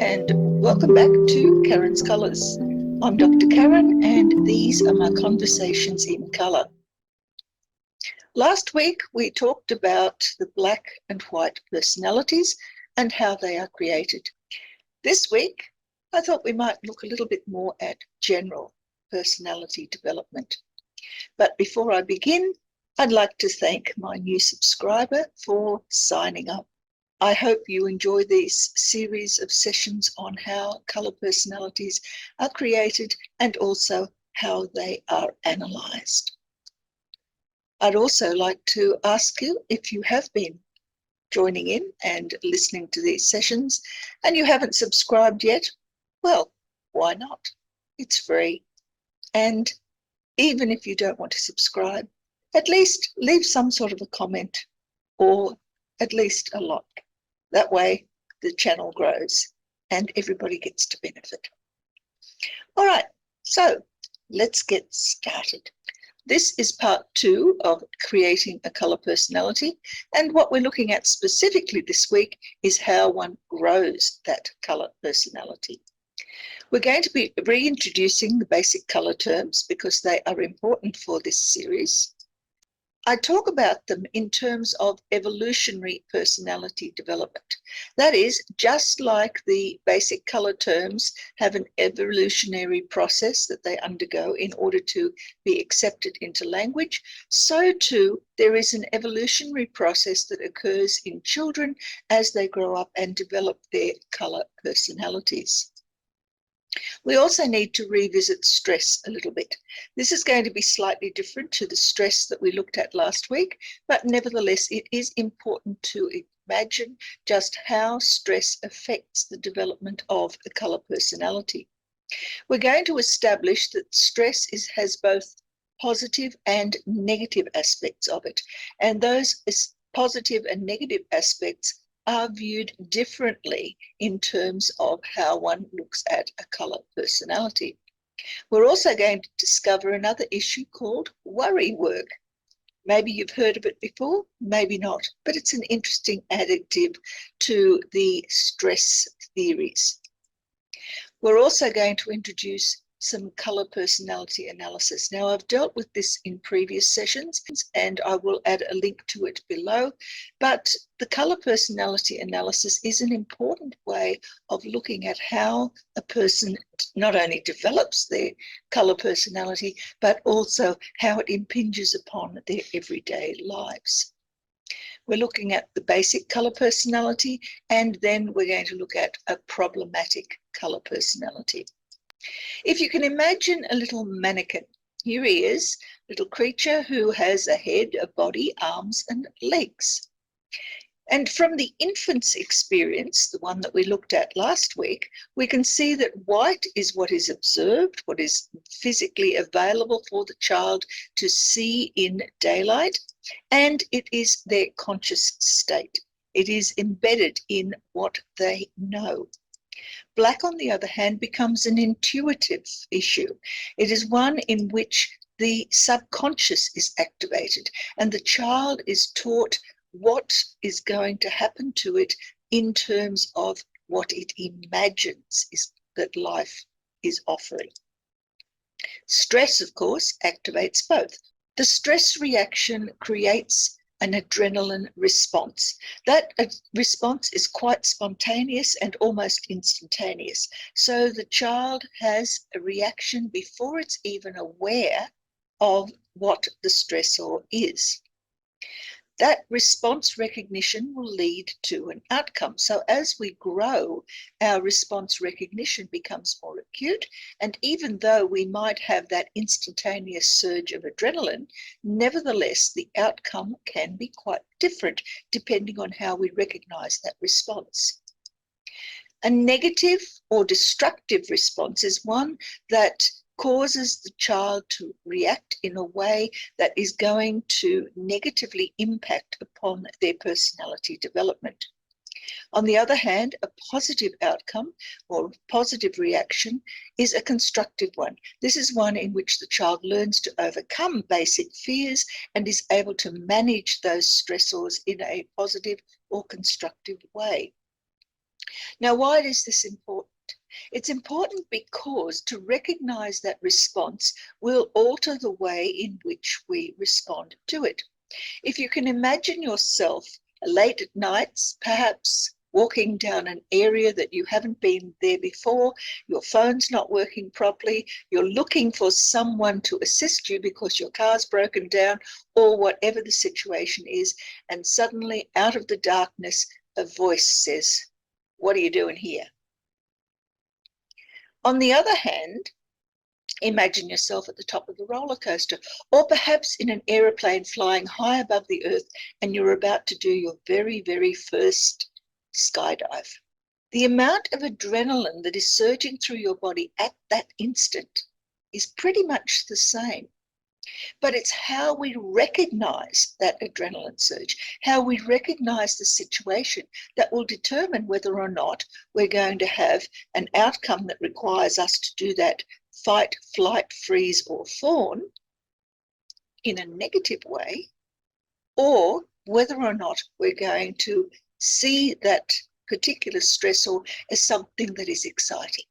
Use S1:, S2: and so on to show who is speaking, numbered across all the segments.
S1: and welcome back to Karen's Colours. I'm Dr. Karen and these are my conversations in colour. Last week we talked about the black and white personalities and how they are created. This week I thought we might look a little bit more at general personality development. But before I begin, I'd like to thank my new subscriber for signing up. I hope you enjoy these series of sessions on how colour personalities are created and also how they are analysed. I'd also like to ask you, if you have been joining in and listening to these sessions and you haven't subscribed yet, well, why not? It's free. And even if you don't want to subscribe, at least leave some sort of a comment or at least a like. That way the channel grows and everybody gets to benefit. All right, so let's get started. This is part 2 of creating a colour personality, and what we're looking at specifically this week is how one grows that colour personality. We're going to be reintroducing the basic colour terms because they are important for this series. I talk about them in terms of evolutionary personality development. That is, just like the basic colour terms have an evolutionary process that they undergo in order to be accepted into language, so too there is an evolutionary process that occurs in children as they grow up and develop their colour personalities. We also need to revisit stress a little bit. This is going to be slightly different to the stress that we looked at last week, but nevertheless it is important to imagine just how stress affects the development of a colour personality. We're going to establish that stress has both positive and negative aspects of it, and those positive and negative aspects are viewed differently in terms of how one looks at a colour personality. We're also going to discover another issue called worry work. Maybe you've heard of it before, maybe not, but it's an interesting additive to the stress theories. We're also going to introduce some colour personality analysis. Now, I've dealt with this in previous sessions and I will add a link to it below, but the colour personality analysis is an important way of looking at how a person not only develops their colour personality, but also how it impinges upon their everyday lives. We're looking at the basic colour personality, and then we're going to look at a problematic colour personality. If you can imagine a little mannequin, here he is, little creature who has a head, a body, arms and legs. And from the infant's experience, the one that we looked at last week, we can see that white is what is observed, what is physically available for the child to see in daylight, and it is their conscious state. It is embedded in what they know. Black, on the other hand, becomes an intuitive issue. It is one in which the subconscious is activated and the child is taught what is going to happen to it in terms of what it imagines that life is offering. Stress, of course, activates both. The stress reaction creates an adrenaline response. That response is quite spontaneous and almost instantaneous. So the child has a reaction before it's even aware of what the stressor is. That response recognition will lead to an outcome. So as we grow, our response recognition becomes more acute. And even though we might have that instantaneous surge of adrenaline, nevertheless, the outcome can be quite different depending on how we recognize that response. A negative or destructive response is one that causes the child to react in a way that is going to negatively impact upon their personality development. On the other hand, a positive outcome or positive reaction is a constructive one. This is one in which the child learns to overcome basic fears and is able to manage those stressors in a positive or constructive way. Now, why is this important? It's important because to recognize that response will alter the way in which we respond to it. If you can imagine yourself late at nights, perhaps walking down an area that you haven't been there before, your phone's not working properly, you're looking for someone to assist you because your car's broken down or whatever the situation is, and suddenly out of the darkness, a voice says, "What are you doing here?" On the other hand, imagine yourself at the top of the roller coaster, or perhaps in an aeroplane flying high above the earth, and you're about to do your very, very first skydive. The amount of adrenaline that is surging through your body at that instant is pretty much the same. But it's how we recognize that adrenaline surge, how we recognize the situation, that will determine whether or not we're going to have an outcome that requires us to do that fight, flight, freeze, or fawn in a negative way, or whether or not we're going to see that particular stressor as something that is exciting.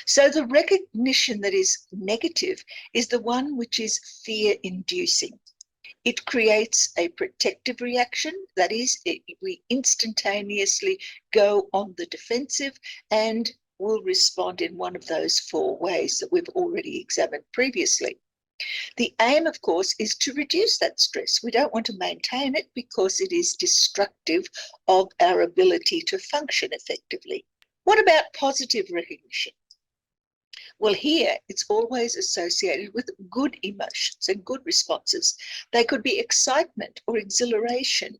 S1: So the recognition that is negative is the one which is fear-inducing. It creates a protective reaction, that is, we instantaneously go on the defensive and will respond in one of those 4 ways that we've already examined previously. The aim, of course, is to reduce that stress. We don't want to maintain it because it is destructive of our ability to function effectively. What about positive recognition? Well, here it's always associated with good emotions and good responses. They could be excitement or exhilaration,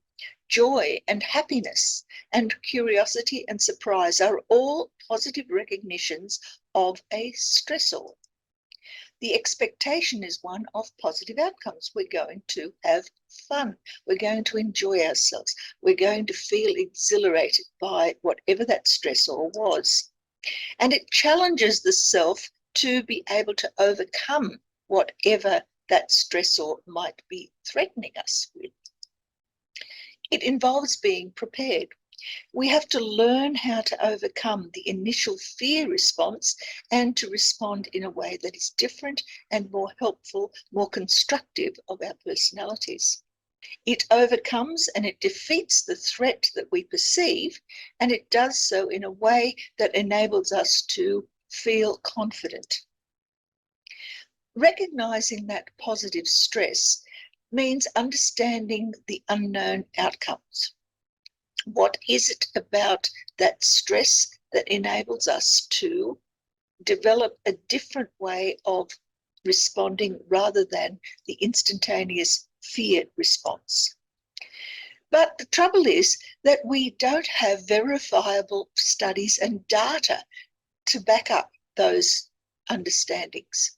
S1: joy and happiness, and curiosity and surprise are all positive recognitions of a stressor. The expectation is one of positive outcomes. We're going to have fun. We're going to enjoy ourselves. We're going to feel exhilarated by whatever that stressor was. And it challenges the self to be able to overcome whatever that stressor might be threatening us with. It involves being prepared. We have to learn how to overcome the initial fear response and to respond in a way that is different and more helpful, more constructive of our personalities. It overcomes and it defeats the threat that we perceive, and it does so in a way that enables us to feel confident. Recognizing that positive stress means understanding the unknown outcomes. What is it about that stress that enables us to develop a different way of responding rather than the instantaneous fear response? But the trouble is that we don't have verifiable studies and data to back up those understandings.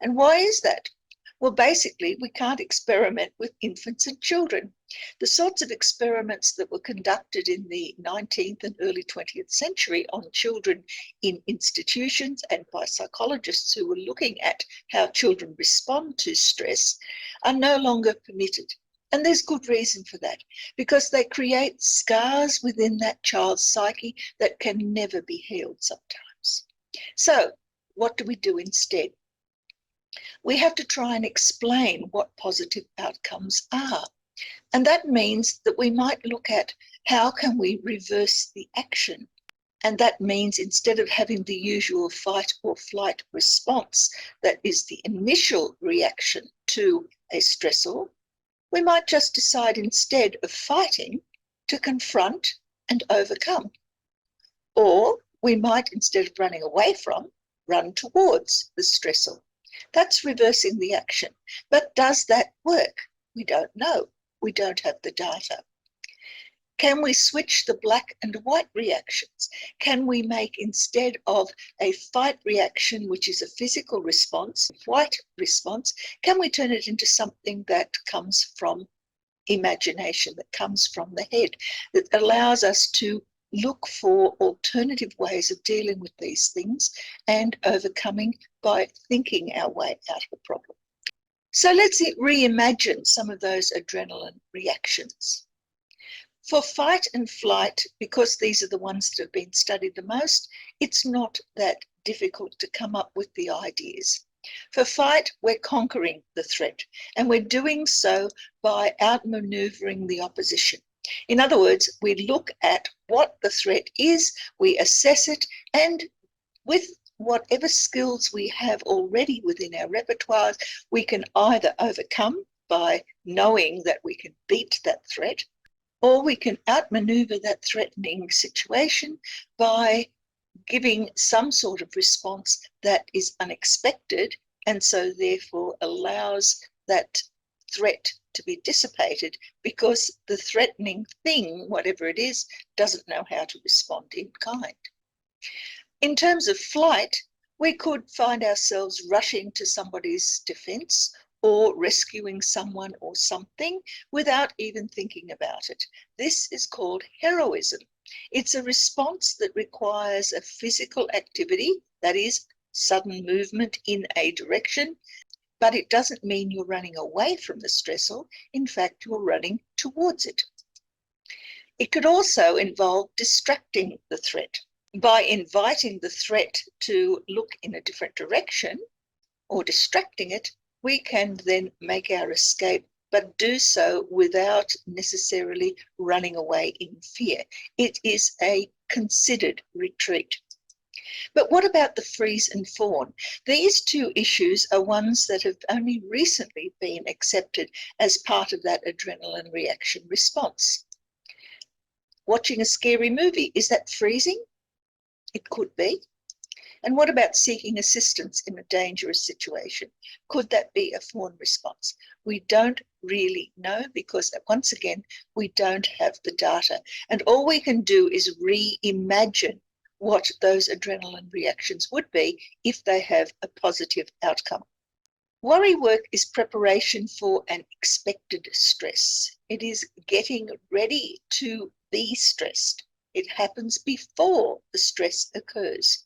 S1: And why is that? Well, basically, we can't experiment with infants and children. The sorts of experiments that were conducted in the 19th and early 20th century on children in institutions and by psychologists who were looking at how children respond to stress are no longer permitted. And there's good reason for that, because they create scars within that child's psyche that can never be healed sometimes. So what do we do instead? We have to try and explain what positive outcomes are. And that means that we might look at how can we reverse the action. And that means instead of having the usual fight or flight response that is the initial reaction to a stressor, we might just decide instead of fighting to confront and overcome. Or we might, instead of running away from, run towards the stressor. That's reversing the action. But does that work? We don't know. We don't have the data. Can we switch the black and white reactions? Can we make, instead of a fight reaction, which is a physical response, white response, can we turn it into something that comes from imagination, that comes from the head, that allows us to look for alternative ways of dealing with these things and overcoming by thinking our way out of the problem? So let's reimagine some of those adrenaline reactions. For fight and flight, because these are the ones that have been studied the most, it's not that difficult to come up with the ideas. For fight, we're conquering the threat, and we're doing so by outmaneuvering the opposition. In other words, we look at what the threat is, we assess it, and with whatever skills we have already within our repertoires, we can either overcome by knowing that we can beat that threat, or we can outmaneuver that threatening situation by giving some sort of response that is unexpected and so therefore allows that threat to be dissipated because the threatening thing, whatever it is, doesn't know how to respond in kind. In terms of flight, we could find ourselves rushing to somebody's defense or rescuing someone or something without even thinking about it. This is called heroism. It's a response that requires a physical activity, that is, sudden movement in a direction, but it doesn't mean you're running away from the stressor. In fact, you're running towards it. It could also involve distracting the threat. By inviting the threat to look in a different direction or distracting it, we can then make our escape, but do so without necessarily running away in fear. It is a considered retreat. But what about the freeze and fawn? These two issues are ones that have only recently been accepted as part of that adrenaline reaction response. Watching a scary movie, is that freezing? It could be. And what about seeking assistance in a dangerous situation? Could that be a fawn response? We don't really know because, once again, we don't have the data. And all we can do is reimagine what those adrenaline reactions would be if they have a positive outcome. Worry work is preparation for an expected stress. It is getting ready to be stressed. It happens before the stress occurs.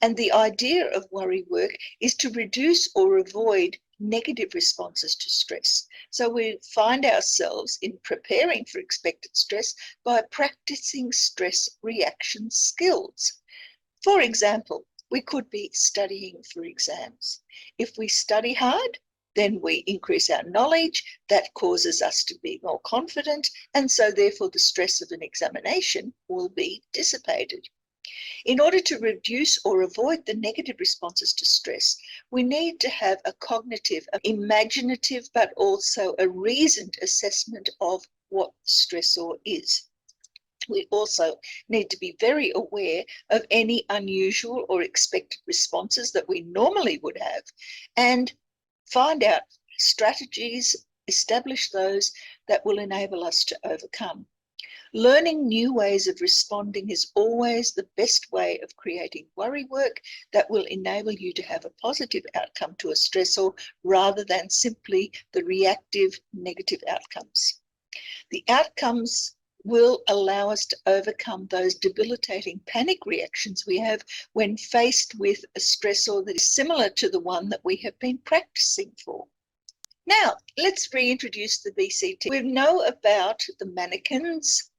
S1: And the idea of worry work is to reduce or avoid negative responses to stress. So we find ourselves in preparing for expected stress by practicing stress reaction skills. For example, we could be studying for exams. If we study hard, then we increase our knowledge. That causes us to be more confident, and so therefore the stress of an examination will be dissipated. In order to reduce or avoid the negative responses to stress, we need to have a cognitive, imaginative, but also a reasoned assessment of what the stressor is. We also need to be very aware of any unusual or expected responses that we normally would have and find out strategies, establish those that will enable us to overcome. Learning new ways of responding is always the best way of creating worry work that will enable you to have a positive outcome to a stressor rather than simply the reactive negative outcomes. The outcomes will allow us to overcome those debilitating panic reactions we have when faced with a stressor that is similar to the one that we have been practicing for. Now, let's reintroduce the BCT. We know about the mannequin's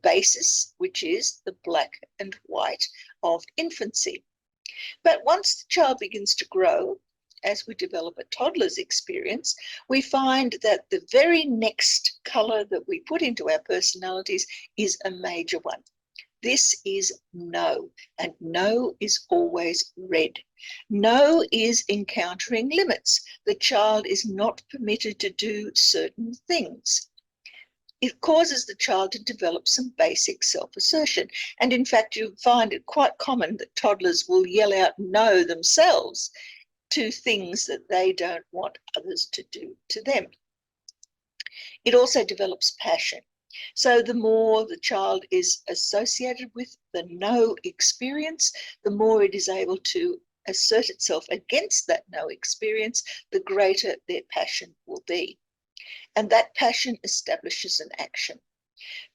S1: basis, which is the black and white of infancy. But once the child begins to grow, as we develop a toddler's experience, we find that the very next color that we put into our personalities is a major one. This is no, and no is always red. No is encountering limits. The child is not permitted to do certain things. It causes the child to develop some basic self-assertion. And in fact, you find it quite common that toddlers will yell out no themselves to things that they don't want others to do to them. It also develops passion. So the more the child is associated with the no experience, the more it is able to assert itself against that no experience, the greater their passion will be. And that passion establishes an action.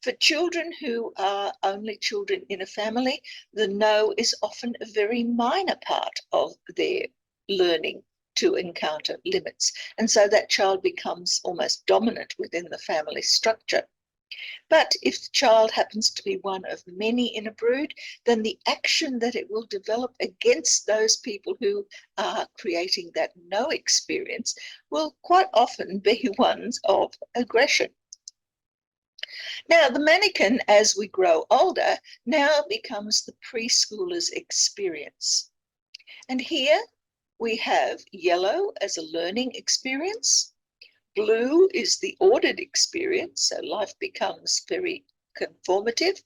S1: For children who are only children in a family, the no is often a very minor part of their learning to encounter limits. And so that child becomes almost dominant within the family structure. But if the child happens to be one of many in a brood, then the action that it will develop against those people who are creating that no experience will quite often be ones of aggression. Now, the mannequin, as we grow older, now becomes the preschooler's experience. And here we have yellow as a learning experience. Blue is the ordered experience, so life becomes very conformative.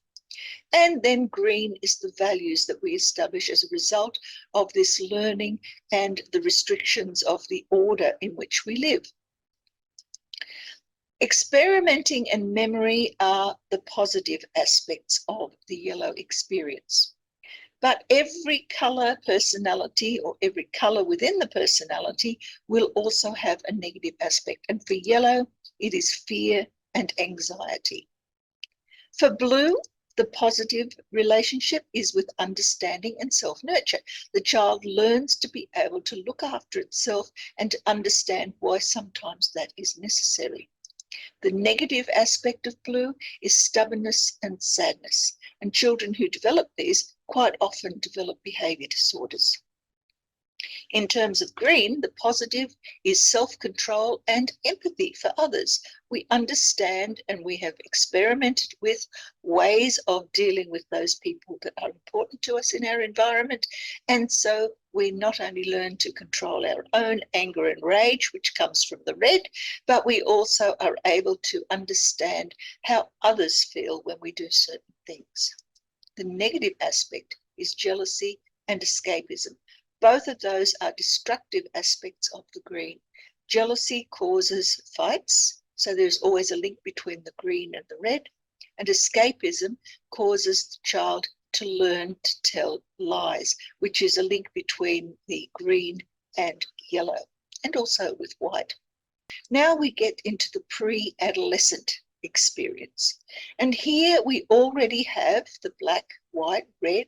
S1: And then green is the values that we establish as a result of this learning and the restrictions of the order in which we live. Experimenting and memory are the positive aspects of the yellow experience. But every color personality or every color within the personality will also have a negative aspect. And for yellow, it is fear and anxiety. For blue, the positive relationship is with understanding and self-nurture. The child learns to be able to look after itself and to understand why sometimes that is necessary. The negative aspect of blue is stubbornness and sadness, and children who develop these quite often develop behavior disorders. In terms of green, the positive is self-control and empathy for others. We understand and we have experimented with ways of dealing with those people that are important to us in our environment. And so we not only learn to control our own anger and rage, which comes from the red, but we also are able to understand how others feel when we do certain things. The negative aspect is jealousy and escapism. Both of those are destructive aspects of the green. Jealousy causes fights, so there's always a link between the green and the red. And escapism causes the child to learn to tell lies, which is a link between the green and yellow, and also with white. Now we get into the pre-adolescent experience. And here we already have the black, white, red,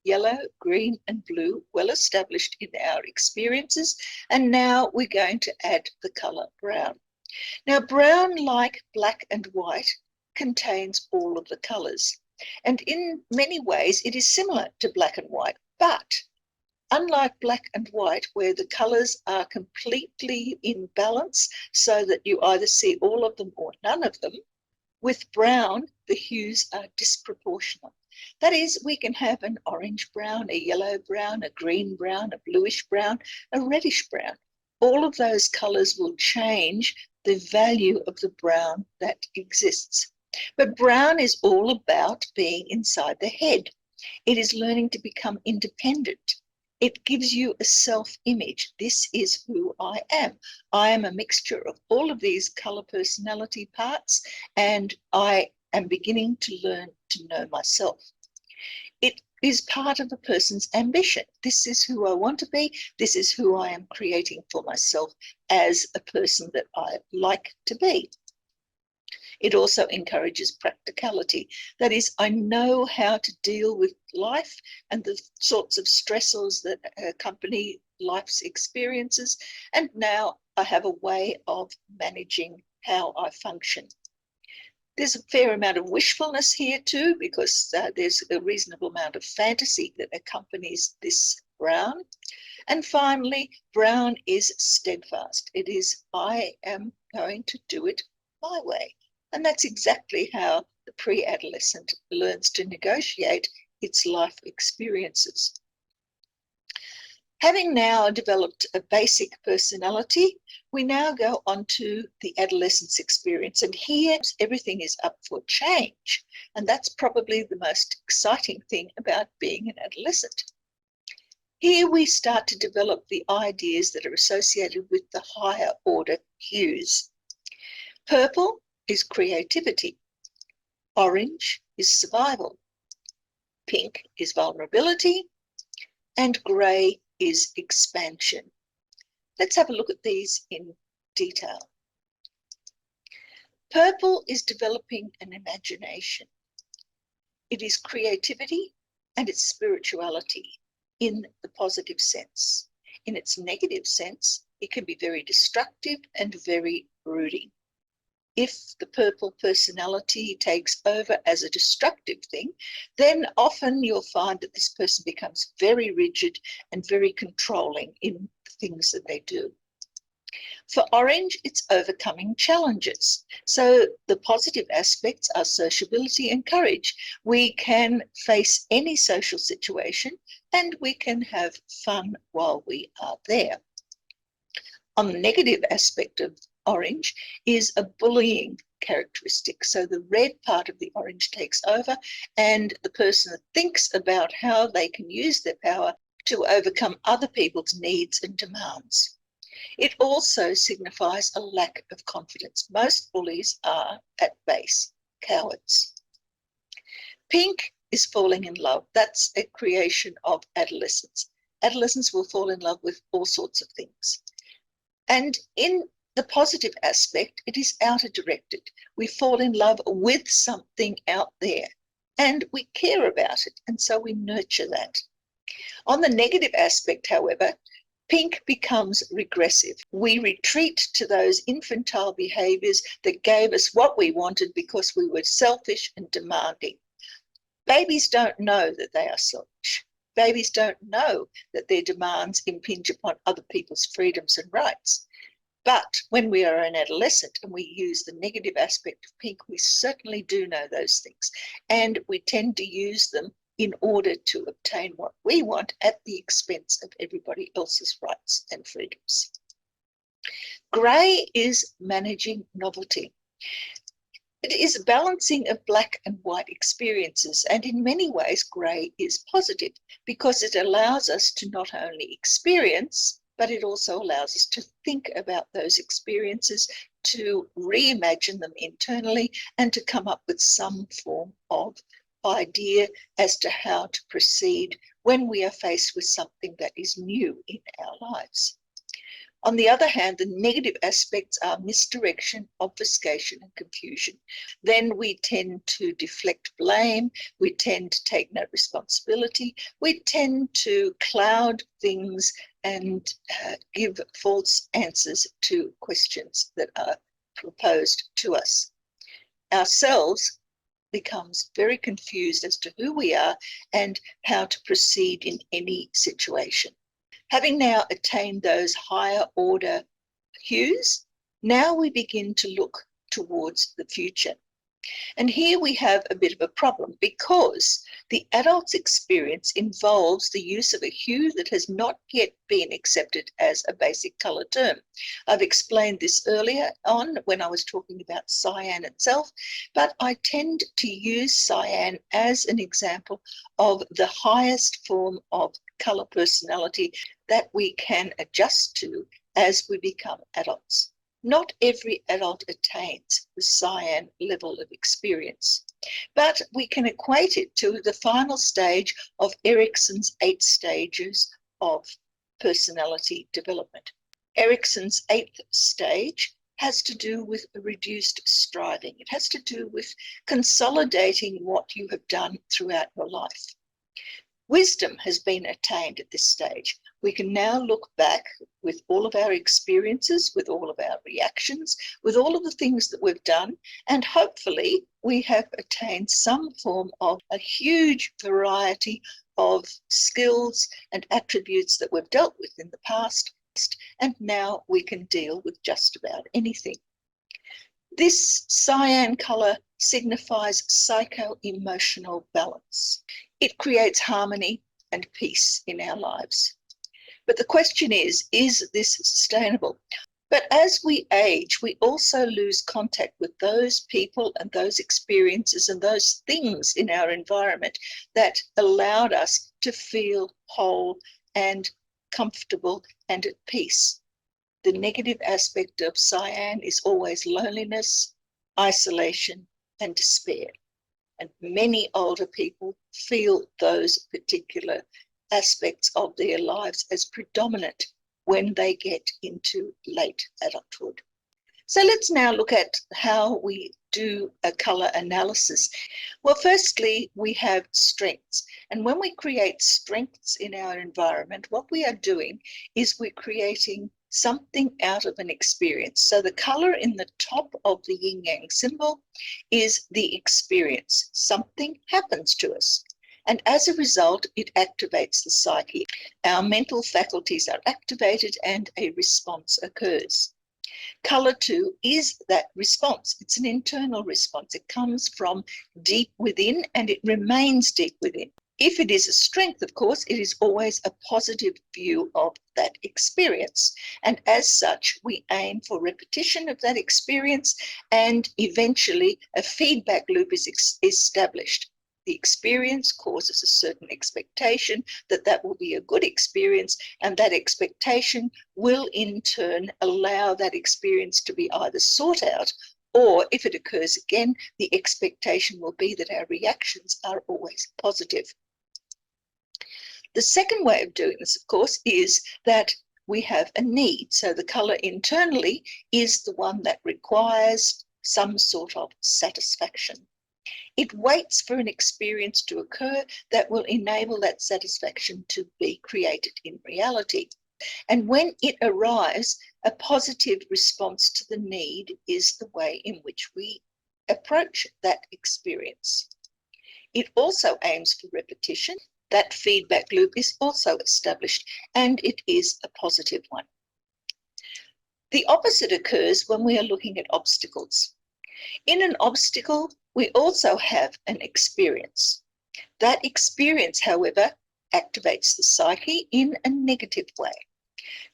S1: yellow, green, and blue well established in our experiences. And now we're going to add the color brown. Now, brown, like black and white, contains all of the colors. And in many ways, it is similar to black and white. But unlike black and white, where the colors are completely in balance so that you either see all of them or none of them, with brown, the hues are disproportionate. That is, we can have an orange brown, a yellow brown, a green brown, a bluish brown, a reddish brown. All of those colors will change the value of the brown that exists. But brown is all about being inside the head. It is learning to become independent. It gives you a self-image. This is who I am. I am a mixture of all of these color personality parts, and I am beginning to learn to know myself. It is part of a person's ambition. This is who I want to be. This is who I am creating for myself as a person that I like to be. It also encourages practicality. That is, I know how to deal with life and the sorts of stressors that accompany life's experiences. And now I have a way of managing how I function. There's a fair amount of wishfulness here too, because there's a reasonable amount of fantasy that accompanies this brown. And finally, brown is steadfast. It is, I am going to do it my way. And that's exactly how the pre-adolescent learns to negotiate its life experiences. Having now developed a basic personality, we now go on to the adolescence experience. And here, everything is up for change. And that's probably the most exciting thing about being an adolescent. Here we start to develop the ideas that are associated with the higher order hues. Purple is creativity. Orange is survival. Pink is vulnerability. And grey is expansion. Let's have a look at these in detail. Purple is developing an imagination. It is creativity and it's spirituality in the positive sense. In its negative sense, it can be very destructive and very brooding. if the purple personality takes over as a destructive thing, then often you'll find that this person becomes very rigid and very controlling in the things that they do. For orange, it's overcoming challenges. So the positive aspects are sociability and courage. We can face any social situation and we can have fun while we are there. On the negative aspect of orange is a bullying characteristic. So the red part of the orange takes over and the person thinks about how they can use their power to overcome other people's needs and demands. It also signifies a lack of confidence. Most bullies are, at base, cowards. Pink is falling in love. That's a creation of adolescents. Adolescents will fall in love with all sorts of things. And in the positive aspect, it is outer directed. We fall in love with something out there and we care about it. And so we nurture that. On the negative aspect, however, pink becomes regressive. We retreat to those infantile behaviors that gave us what we wanted because we were selfish and demanding. Babies don't know that they are selfish. Babies don't know that their demands impinge upon other people's freedoms and rights. But when we are an adolescent and we use the negative aspect of pink, we certainly do know those things. And we tend to use them in order to obtain what we want at the expense of everybody else's rights and freedoms. Grey is managing novelty. It is a balancing of black and white experiences, and in many ways grey is positive because it allows us to not only experience, but it also allows us to think about those experiences, to reimagine them internally, and to come up with some form of idea as to how to proceed when we are faced with something that is new in our lives. On the other hand, the negative aspects are misdirection, obfuscation, and confusion. Then we tend to deflect blame, we tend to take no responsibility, we tend to cloud things and give false answers to questions that are proposed to us. Ourselves becomes very confused as to who we are and how to proceed in any situation. Having now attained those higher order hues, now we begin to look towards the future. And here we have a bit of a problem because the adult's experience involves the use of a hue that has not yet been accepted as a basic colour term. I've explained this earlier on when I was talking about cyan itself, but I tend to use cyan as an example of the highest form of colour personality that we can adjust to as we become adults. Not every adult attains the cyan level of experience, but we can equate it to the final stage of Erikson's 8 stages of personality development. Erikson's 8th stage has to do with reduced striving. It has to do with consolidating what you have done throughout your life. Wisdom has been attained at this stage. We can now look back with all of our experiences, with all of our reactions, with all of the things that we've done, and hopefully we have attained some form of a huge variety of skills and attributes that we've dealt with in the past, and now we can deal with just about anything. This cyan colour signifies psycho-emotional balance. It creates harmony and peace in our lives. But the question is this sustainable? But as we age, we also lose contact with those people and those experiences and those things in our environment that allowed us to feel whole and comfortable and at peace. The negative aspect of cyan is always loneliness, isolation, and despair. And many older people feel those particular aspects of their lives as predominant when they get into late adulthood. So let's now look at how we do a colour analysis. Well, firstly, we have strengths. And when we create strengths in our environment, what we are doing is we're creating something out of an experience. So the color in the top of the yin-yang symbol is the experience. Something happens to us. And as a result, it activates the psyche. Our mental faculties are activated and a response occurs. Color 2 is that response. It's an internal response. It comes from deep within and it remains deep within. If it is a strength, of course, it is always a positive view of that experience. And as such, we aim for repetition of that experience and eventually a feedback loop is established. The experience causes a certain expectation that that will be a good experience, and that expectation will in turn allow that experience to be either sought out, or if it occurs again, the expectation will be that our reactions are always positive. The second way of doing this, of course, is that we have a need. So the color internally is the one that requires some sort of satisfaction. It waits for an experience to occur that will enable that satisfaction to be created in reality. And when it arrives, a positive response to the need is the way in which we approach that experience. It also aims for repetition. That feedback loop is also established, and it is a positive one. The opposite occurs when we are looking at obstacles. In an obstacle, we also have an experience. That experience, however, activates the psyche in a negative way.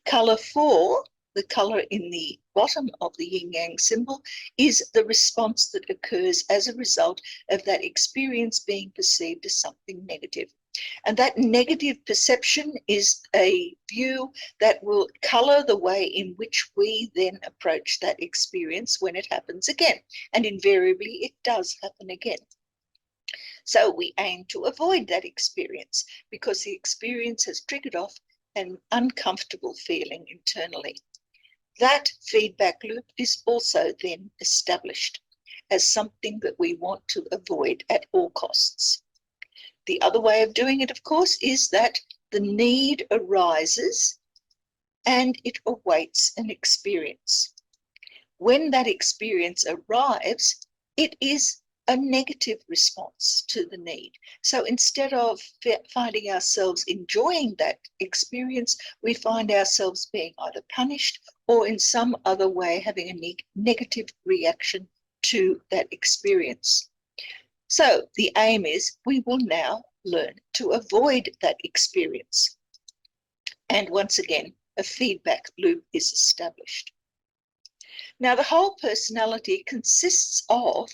S1: Color 4, the color in the bottom of the yin-yang symbol, is the response that occurs as a result of that experience being perceived as something negative. And that negative perception is a view that will color the way in which we then approach that experience when it happens again. And invariably, it does happen again. So we aim to avoid that experience because the experience has triggered off an uncomfortable feeling internally. That feedback loop is also then established as something that we want to avoid at all costs. The other way of doing it, of course, is that the need arises and it awaits an experience. When that experience arrives, it is a negative response to the need. So instead of finding ourselves enjoying that experience, we find ourselves being either punished or in some other way having a negative reaction to that experience. So the aim is we will now learn to avoid that experience. And once again, a feedback loop is established. Now, the whole personality consists of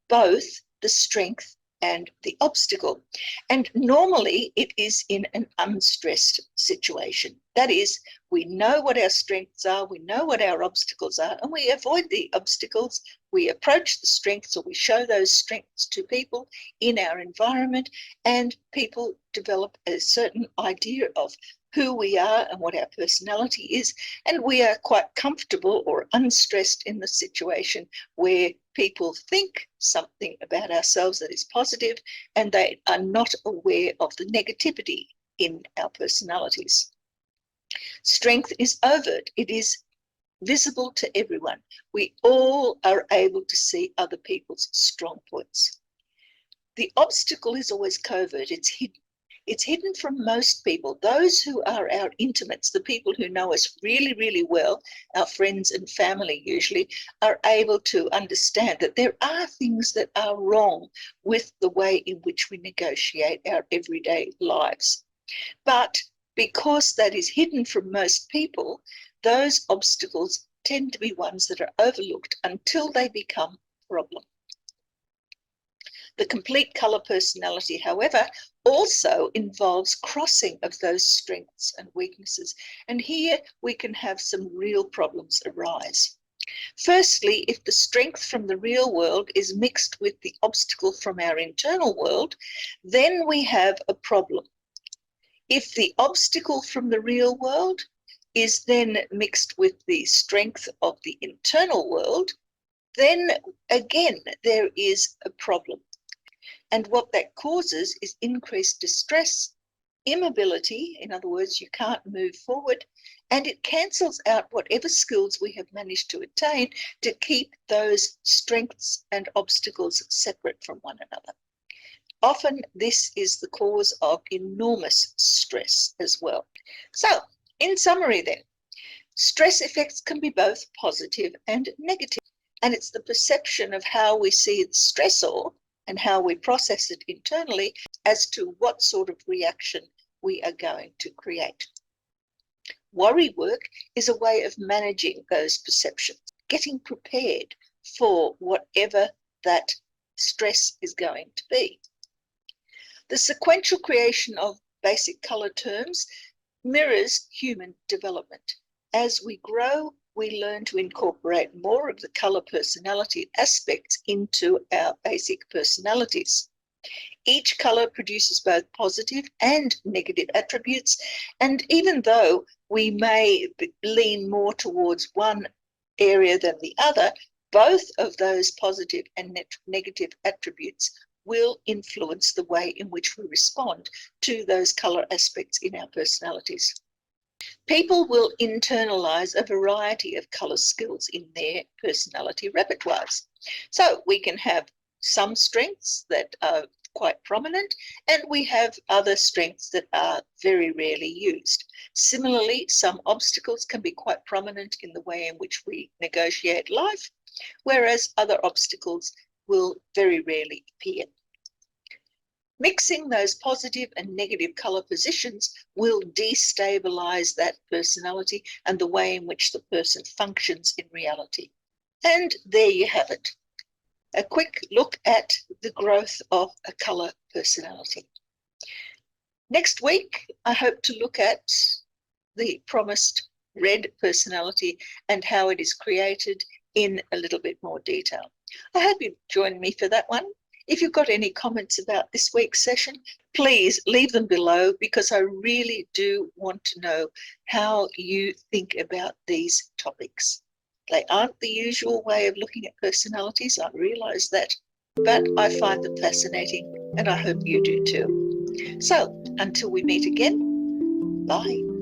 S1: both the strength and the obstacle. And normally it is in an unstressed situation. That is, we know what our strengths are, we know what our obstacles are, and we avoid the obstacles. We approach the strengths, or we show those strengths to people in our environment, and people develop a certain idea of who we are and what our personality is, and we are quite comfortable or unstressed in the situation where people think something about ourselves that is positive and they are not aware of the negativity in our personalities. Strength is overt. It is visible to everyone. We all are able to see other people's strong points. The obstacle is always covert. It's hidden. It's hidden from most people. Those who are our intimates, the people who know us really, really well, our friends and family usually, are able to understand that there are things that are wrong with the way in which we negotiate our everyday lives. But because that is hidden from most people, those obstacles tend to be ones that are overlooked until they become a problem. The complete colour personality, however, also involves crossing of those strengths and weaknesses. And here we can have some real problems arise. Firstly, if the strength from the real world is mixed with the obstacle from our internal world, then we have a problem. If the obstacle from the real world is then mixed with the strength of the internal world, then again there is a problem. And what that causes is increased distress immobility, in other words, you can't move forward, and it cancels out whatever skills we have managed to attain to keep those strengths and obstacles separate from one another. Often this is the cause of enormous stress as well. So, in summary then, stress effects can be both positive and negative, and it's the perception of how we see the stressor and how we process it internally as to what sort of reaction we are going to create. Worry work is a way of managing those perceptions, getting prepared for whatever that stress is going to be. The sequential creation of basic color terms mirrors human development. As we grow, we learn to incorporate more of the color personality aspects into our basic personalities. Each color produces both positive and negative attributes, and even though we may lean more towards one area than the other, both of those positive and negative attributes will influence the way in which we respond to those color aspects in our personalities. People will internalize a variety of color skills in their personality repertoires. So we can have some strengths that are quite prominent, and we have other strengths that are very rarely used. Similarly, some obstacles can be quite prominent in the way in which we negotiate life, whereas other obstacles will very rarely appear. Mixing those positive and negative color positions will destabilize that personality and the way in which the person functions in reality. And there you have it. A quick look at the growth of a color personality. Next week, I hope to look at the promised red personality and how it is created in a little bit more detail. I hope you join me for that one. If you've got any comments about this week's session, please leave them below, because I really do want to know how you think about these topics. They aren't the usual way of looking at personalities, I realise that, but I find them fascinating, and I hope you do too. So, until we meet again, bye.